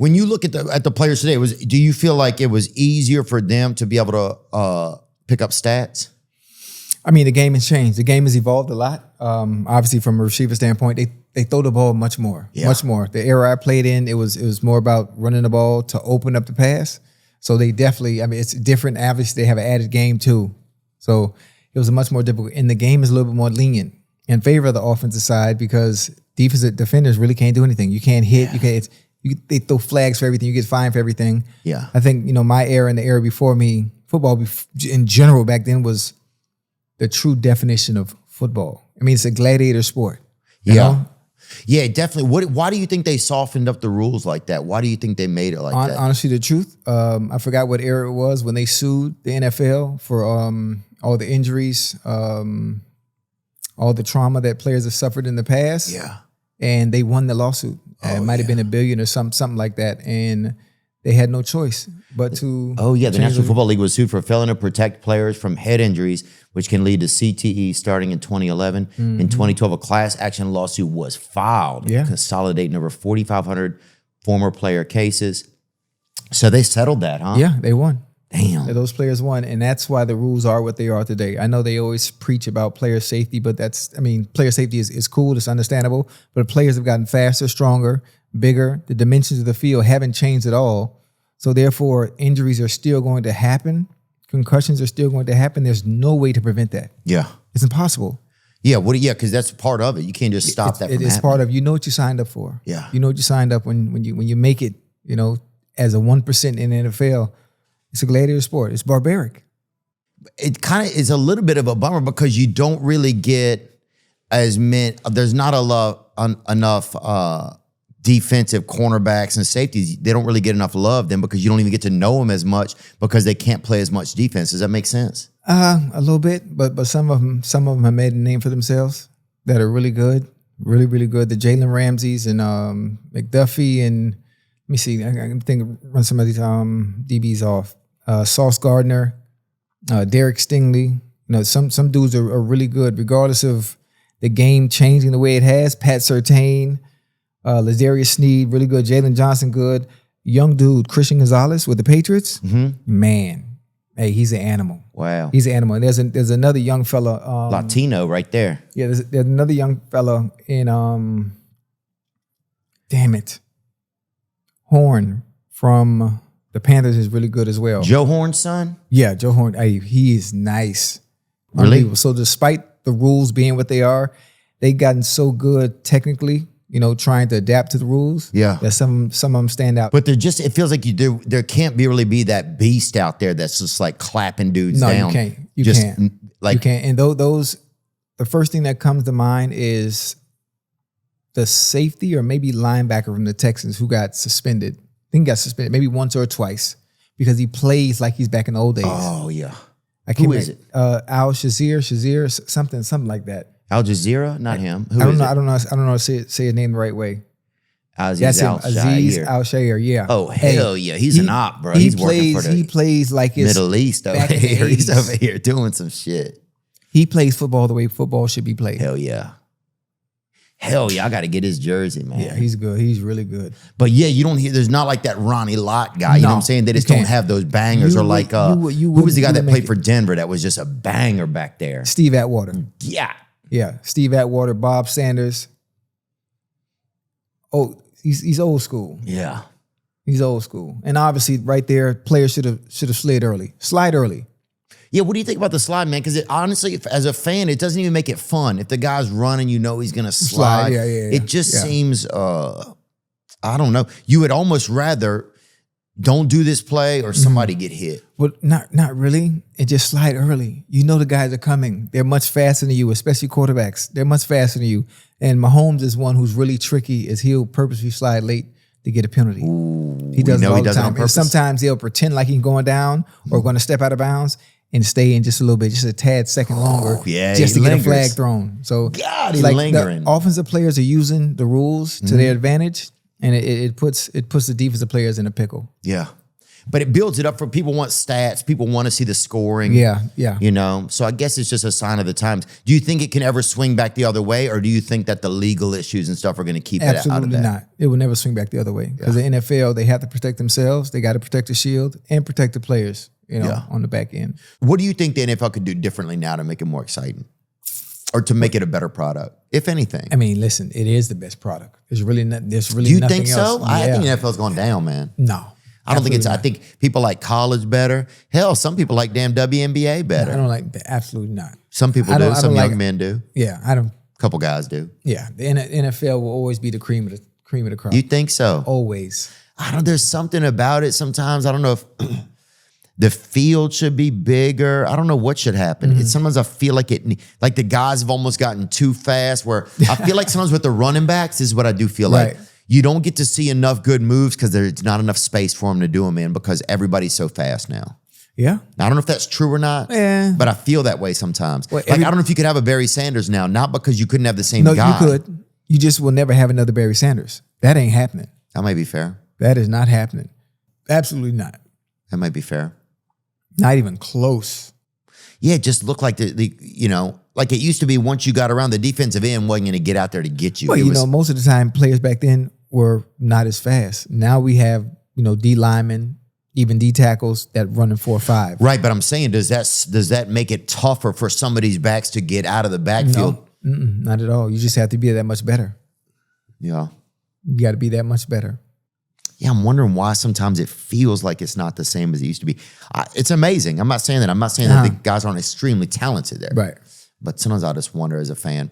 When you look at the players today, do you feel like it was easier for them to be able to pick up stats? I mean, the game has changed. The game has evolved a lot. Obviously, from a receiver standpoint, they throw the ball much more. The era I played in, it was more about running the ball to open up the pass. So they definitely, I mean, it's different. Obviously, they have an added game too. So it was a much more difficult. And the game is a little bit more lenient in favor of the offensive side because defensive defenders really can't do anything. You can't hit. They throw flags for everything. You get fined for everything. Yeah. I think, my era and the era before me, football in general back then was the true definition of football. I mean, it's a gladiator sport. You know? Yeah, definitely. Why do you think they softened up the rules like that? Why do you think they made it like that? Honestly, the truth, I forgot what era it was when they sued the NFL for all the injuries, all the trauma that players have suffered in the past. Yeah. And they won the lawsuit. It might have been $1 billion or something like that. And they had no choice but to. Oh, yeah. The National Football League was sued for failing to protect players from head injuries, which can lead to CTE starting in 2011. In 2012, a class action lawsuit was filed, consolidating over 4,500 former player cases. So they settled that, huh? Yeah, they won. Damn. Those players won. And that's why the rules are what they are today. I know they always preach about player safety, but player safety is cool. It's understandable. But players have gotten faster, stronger, bigger. The dimensions of the field haven't changed at all. So therefore, injuries are still going to happen. Concussions are still going to happen. There's no way to prevent that. Yeah. It's impossible. Yeah, because that's part of it. You can't just stop that from happening. It's part of, what you signed up for. Yeah. You know what you signed up when you make it, as a 1% in the NFL. It's a gladiator sport. It's barbaric. It kind of is a little bit of a bummer because you don't really get as many. There's not enough defensive cornerbacks and safeties. They don't really get enough love then because you don't even get to know them as much because they can't play as much defense. Does that make sense? A little bit, but some of them have made a name for themselves that are really good, really, really good. The Jalen Ramseys and McDuffie and let me see. I can run some of these DBs off. Sauce Gardner, Derek Stingley. Some dudes are really good, regardless of the game changing the way it has. Pat Surtain, Ladarius Sneed, really good. Jalen Johnson, good. Young dude, Christian Gonzalez with the Patriots. Man, hey, he's an animal. Wow, he's an animal. And there's another young fella, Latino, right there. Yeah, there's another young fella in damn it, Horn from the Panthers is really good as well. Joe Horn's son? Yeah, Joe Horn. Hey, he is nice. Really? So despite the rules being what they are, they've gotten so good technically, trying to adapt to the rules. Yeah. That some of them stand out. But it feels like there can't really be that beast out there that's just like clapping dudes down. No, you can't. You can't. And those, the first thing that comes to mind is the safety or maybe linebacker from the Texans who got suspended. I think he got suspended maybe once or twice because he plays like he's back in the old days. Oh, yeah. Who is it? Al Shazier, something like that. Al Jazeera? Not him. I don't know how to say his name the right way. Aziz Al-Shair, yeah. Oh, hell yeah. He's an op, bro. He's working for he plays like it's Middle East over here. He's over here doing some shit. He plays football the way football should be played. Hell yeah. Hell yeah, I got to get his jersey, man. Yeah, he's good. He's really good. But yeah, you don't hear, there's not like that Ronnie Lott guy. You know what I'm saying? They just don't have those bangers. Who was the guy that played for Denver that was just a banger back there? Steve Atwater. Yeah. Yeah, Steve Atwater, Bob Sanders. Oh, he's old school. Yeah. He's old school. And obviously right there, players should have slid early. Slide early. Yeah, what do you think about the slide, man? Because honestly, as a fan, it doesn't even make it fun. If the guy's running, he's going to slide. Yeah. It just seems, I don't know. You would almost rather don't do this play or somebody get hit. Well, not really. And just slide early. You know the guys are coming. They're much faster than you, especially quarterbacks. They're much faster than you. And Mahomes is one who's really tricky is he'll purposely slide late to get a penalty. Ooh, he does it all the time. And sometimes he'll pretend like he's going down or going to step out of bounds and stay in just a little bit, just a tad second longer, just to get a flag thrown. So God, he's lingering. The offensive players are using the rules to their advantage, and it puts the defensive players in a pickle. Yeah. but it builds it up for people want stats. People want to see the scoring. Yeah. You know, so I guess it's just a sign of the times. Do you think it can ever swing back the other way, or do you think that the legal issues and stuff are going to keep it out of that? Absolutely not. It will never swing back the other way because the NFL, they have to protect themselves. They got to protect the shield and protect the players, on the back end. What do you think the NFL could do differently now to make it more exciting, or to make it a better product, if anything? I mean, listen, it is the best product. There's really do you nothing think else. so? I think the NFL's going down, man. No. I don't think it's. I think people like college better. Hell, some people like damn WNBA better. I don't like that. Absolutely not. Some people do. Some young men do. Yeah, I don't. A couple guys do. Yeah, the NFL will always be the cream of the crop. You think so? Always. I don't. There's something about it. Sometimes I don't know if the field should be bigger. I don't know what should happen. Sometimes I feel like like the guys have almost gotten too fast. Where I feel like sometimes with the running backs, this is what I do feel like. You don't get to see enough good moves because there's not enough space for them to do them in because everybody's so fast now. Yeah. Now, I don't know if that's true or not, but I feel that way sometimes. Well, I don't know if you could have a Barry Sanders now, not because you couldn't have the same guy. No, you could. You just will never have another Barry Sanders. That ain't happening. That might be fair. That is not happening. Absolutely not. That might be fair. Not even close. Yeah, it just looked like like it used to be once you got around, the defensive end wasn't going to get out there to get you. Well, most of the time players back then were not as fast. Now we have, D linemen, even D tackles that run in 4.5. Right, but I'm saying, does that make it tougher for some of these backs to get out of the backfield? No, not at all. You just have to be that much better. Yeah. You got to be that much better. Yeah, I'm wondering why sometimes it feels like it's not the same as it used to be. It's amazing. I'm not saying that. I'm not saying that the guys aren't extremely talented there. Right. But sometimes I just wonder as a fan.